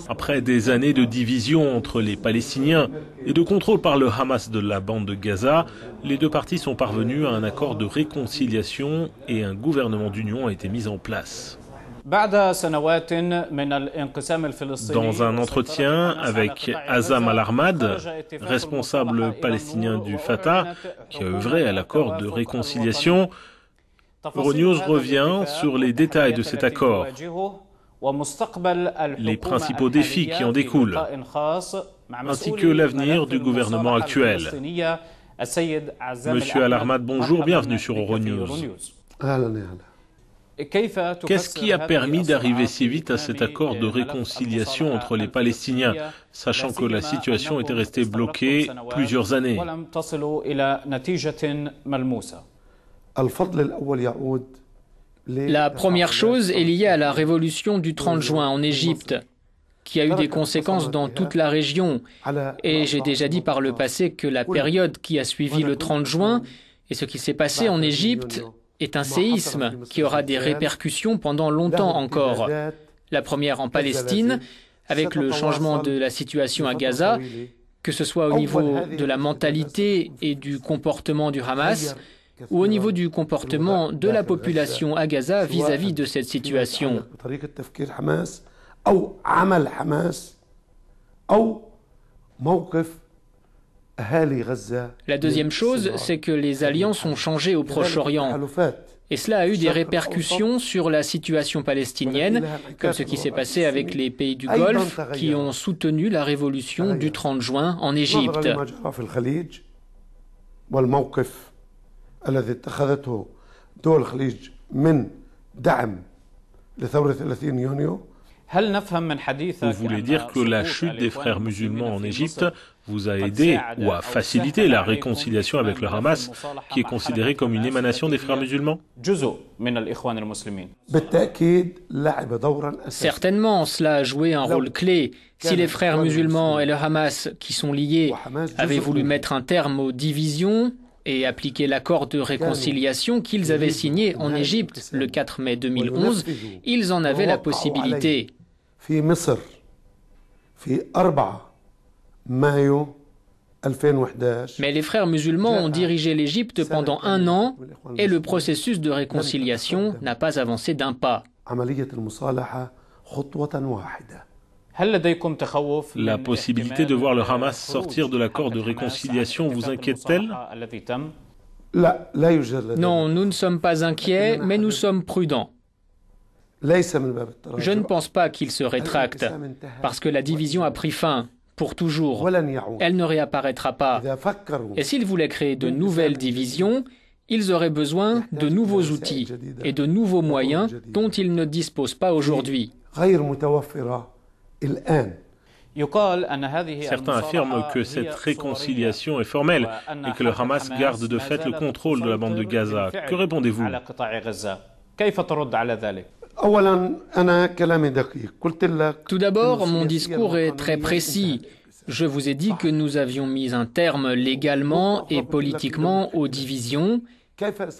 Après des années de division entre les Palestiniens et de contrôle par le Hamas de la bande de Gaza, les deux parties sont parvenues à un accord de réconciliation et un gouvernement d'union a été mis en place. Dans un entretien avec Azzam Al-Ahmad, responsable palestinien du Fatah, qui a œuvré à l'accord de réconciliation, Euronews revient sur les détails de cet accord, les principaux défis qui en découlent, ainsi que l'avenir du gouvernement actuel. Monsieur Al-Ahmad, bonjour, bienvenue sur Euronews. Qu'est-ce qui a permis d'arriver si vite à cet accord de réconciliation entre les Palestiniens, sachant que la situation était restée bloquée plusieurs années? La première chose est liée à la révolution du 30 juin en Égypte, qui a eu des conséquences dans toute la région. Et j'ai déjà dit par le passé que la période qui a suivi le 30 juin et ce qui s'est passé en Égypte est un séisme qui aura des répercussions pendant longtemps encore. La première en Palestine, avec le changement de la situation à Gaza, que ce soit au niveau de la mentalité et du comportement du Hamas, ou au niveau du comportement de la population à Gaza vis-à-vis de cette situation. La deuxième chose, c'est que les alliances ont changé au Proche-Orient. Et cela a eu des répercussions sur la situation palestinienne, comme ce qui s'est passé avec les pays du Golfe qui ont soutenu la révolution du 30 juin en Égypte. Vous voulez dire que la chute des frères musulmans en Égypte vous a aidé ou a facilité la réconciliation avec le Hamas, qui est considéré comme une émanation des frères musulmans? Certainement, cela a joué un rôle clé. Si les frères musulmans et le Hamas, qui sont liés, avaient voulu mettre un terme aux divisions et appliquer l'accord de réconciliation qu'ils avaient signé en Égypte le 4 mai 2011, ils en avaient la possibilité. Mais les frères musulmans ont dirigé l'Égypte pendant un an et le processus de réconciliation n'a pas avancé d'un pas. La possibilité de voir le Hamas sortir de l'accord de réconciliation vous inquiète-t-elle? Non, nous ne sommes pas inquiets, mais nous sommes prudents. Je ne pense pas qu'il se rétracte, parce que la division a pris fin, pour toujours. Elle ne réapparaîtra pas. Et s'ils voulaient créer de nouvelles divisions, ils auraient besoin de nouveaux outils et de nouveaux moyens dont ils ne disposent pas aujourd'hui. Certains affirment que cette réconciliation est formelle et que le Hamas garde de fait le contrôle de la bande de Gaza. Que répondez-vous? Tout d'abord, mon discours est très précis. Je vous ai dit que nous avions mis un terme légalement et politiquement aux divisions,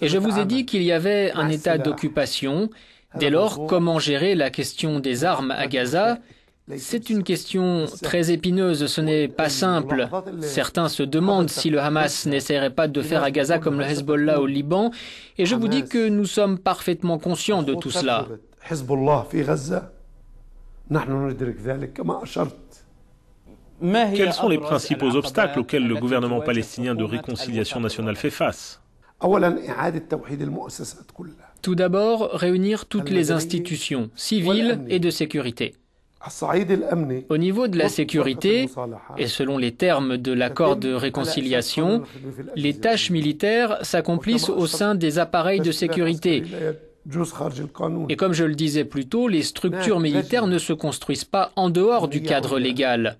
et je vous ai dit qu'il y avait un état d'occupation. Dès lors, comment gérer la question des armes à Gaza? C'est une question très épineuse, ce n'est pas simple. Certains se demandent si le Hamas n'essaierait pas de faire à Gaza comme le Hezbollah au Liban, et je vous dis que nous sommes parfaitement conscients de tout cela. Quels sont les principaux obstacles auxquels le gouvernement palestinien de réconciliation nationale fait face? Tout d'abord, réunir toutes les institutions, civiles et de sécurité. Au niveau de la sécurité, et selon les termes de l'accord de réconciliation, les tâches militaires s'accomplissent au sein des appareils de sécurité. Et comme je le disais plus tôt, les structures militaires ne se construisent pas en dehors du cadre légal.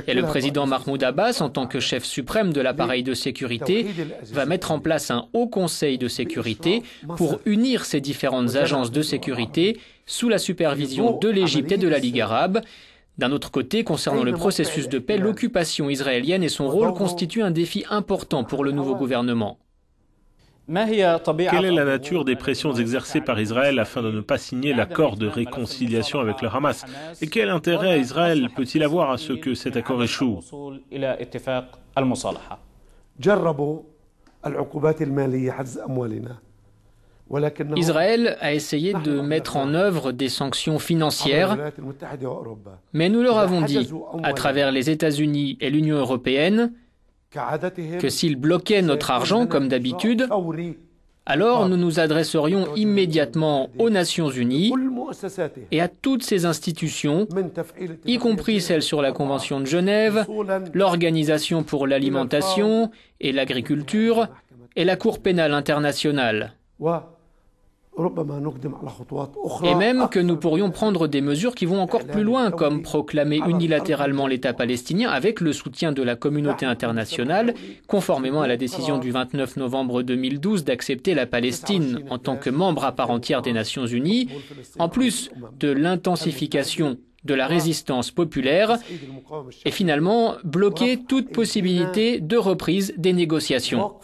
Et le président Mahmoud Abbas, en tant que chef suprême de l'appareil de sécurité, va mettre en place un haut conseil de sécurité pour unir ces différentes agences de sécurité sous la supervision de l'Égypte et de la Ligue arabe. D'un autre côté, concernant le processus de paix, l'occupation israélienne et son rôle constituent un défi important pour le nouveau gouvernement. Quelle est la nature des pressions exercées par Israël afin de ne pas signer l'accord de réconciliation avec le Hamas? Et quel intérêt Israël peut-il avoir à ce que cet accord échoue? Israël a essayé de mettre en œuvre des sanctions financières, mais nous leur avons dit, à travers les États-Unis et l'Union européenne, que s'ils bloquaient notre argent comme d'habitude, alors nous nous adresserions immédiatement aux Nations Unies et à toutes ces institutions, y compris celles sur la Convention de Genève, l'Organisation pour l'alimentation et l'agriculture et la Cour pénale internationale. Et même que nous pourrions prendre des mesures qui vont encore plus loin, comme proclamer unilatéralement l'État palestinien avec le soutien de la communauté internationale, conformément à la décision du 29 novembre 2012 d'accepter la Palestine en tant que membre à part entière des Nations Unies, en plus de l'intensification de la résistance populaire, et finalement bloquer toute possibilité de reprise des négociations.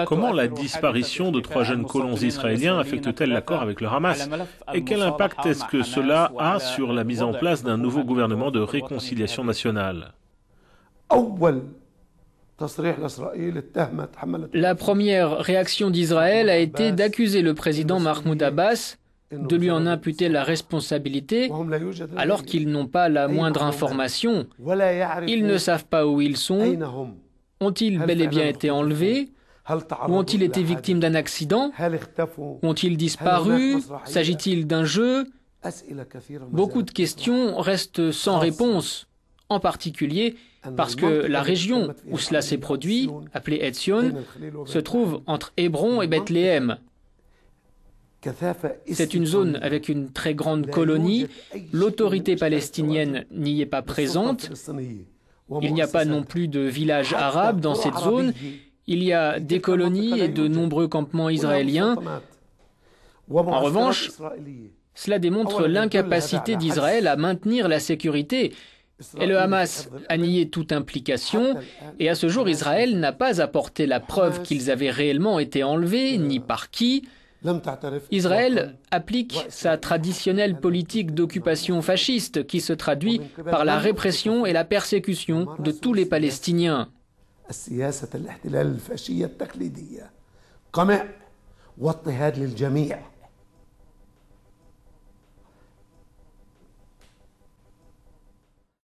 Comment la disparition de 3 jeunes colons israéliens affecte-t-elle l'accord avec le Hamas? Et quel impact est-ce que cela a sur la mise en place d'un nouveau gouvernement de réconciliation nationale? La première réaction d'Israël a été d'accuser le président Mahmoud Abbas de lui en imputer la responsabilité alors qu'ils n'ont pas la moindre information. Ils ne savent pas où ils sont. Ont-ils bel et bien été enlevés? Ou ont-ils été victimes d'un accident? Ont-ils disparu? S'agit-il d'un jeu? Beaucoup de questions restent sans réponse, en particulier parce que la région où cela s'est produit, appelée Etzion, se trouve entre Hébron et Bethléem. C'est une zone avec une très grande colonie. L'autorité palestinienne n'y est pas présente. Il n'y a pas non plus de village arabe dans cette zone. Il y a des colonies et de nombreux campements israéliens. En revanche, cela démontre l'incapacité d'Israël à maintenir la sécurité. Et le Hamas a nié toute implication. Et à ce jour, Israël n'a pas apporté la preuve qu'ils avaient réellement été enlevés, ni par qui. Israël applique sa traditionnelle politique d'occupation fasciste qui se traduit par la répression et la persécution de tous les Palestiniens. السياسة الاحتلال الفاشية التقليدية قمع واضطهاد للجميع